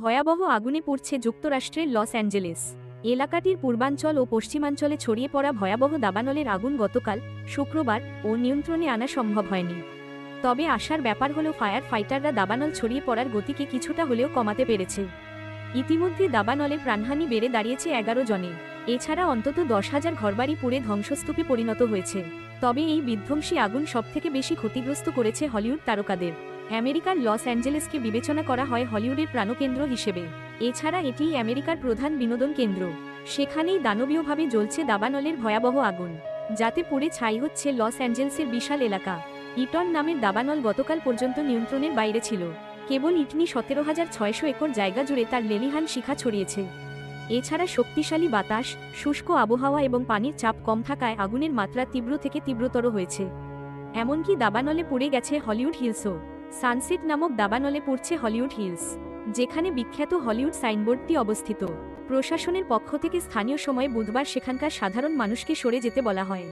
ভয়াবহ আগুনে পুড়ছে যুক্তরাষ্ট্রের লস অ্যাঞ্জেলেস। এলাকাটির পূর্বাঞ্চল ও পশ্চিমাঞ্চলে ছড়িয়ে পড়া ভয়াবহ দাবানলের আগুন গতকাল শুক্রবার ও নিয়ন্ত্রণে আনা সম্ভব হয়নি। তবে আশার ব্যাপার হলো ফায়ার ফাইটাররা দাবানল ছড়িয়ে পড়ার গতিকে কিছুটা হলেও কমাতে পেরেছে। ইতিমধ্যে দাবানলের প্রাণহানি বেড়ে দাঁড়িয়েছে 11 জনের। এছাড়া অন্তত 10,000 ঘরবাড়ি পুড়ে ধ্বংসস্তূপে পরিণত হয়েছে। তবে এই বিধ্বংসী আগুন সবথেকে বেশি ক্ষতিগ্রস্ত করেছে হলিউড তারকাদের। আমেরিকার লস অ্যাঞ্জেলেসকে বিবেচনা করা হয় হলিউডের প্রাণকেন্দ্র হিসেবে। এছাড়া এটিই আমেরিকার প্রধান বিনোদন কেন্দ্র। সেখানেই দানবীয়ভাবে জ্বলছে দাবানলের ভয়াবহ আগুন, যাতে পুড়ে ছাই হচ্ছে লস অ্যাঞ্জেলেসের বিশাল এলাকা। ইটন নামের দাবানল গতকাল পর্যন্ত নিয়ন্ত্রণের বাইরে ছিল। কেবল ইটনি 17,600 একর জায়গা জুড়ে তার লেলিহান শিখা ছড়িয়েছে। এছাড়া শক্তিশালী বাতাস, শুষ্ক আবহাওয়া এবং পানির চাপ কম থাকায় আগুনের মাত্রা তীব্র থেকে তীব্রতর হয়েছে। এমনকি দাবানলে পুড়ে গেছে হলিউড হিলসও। সানসেট নামক দাবানলে পড়ছে হলিউড হিলস, যেখানে বিখ্যাত হলিউড সাইনবোর্ডটি অবস্থিত। প্রশাসনের পক্ষ থেকে স্থানীয় সময়ে বুধবার সেখানকার সাধারণ মানুষকে সরে যেতে বলা হয়।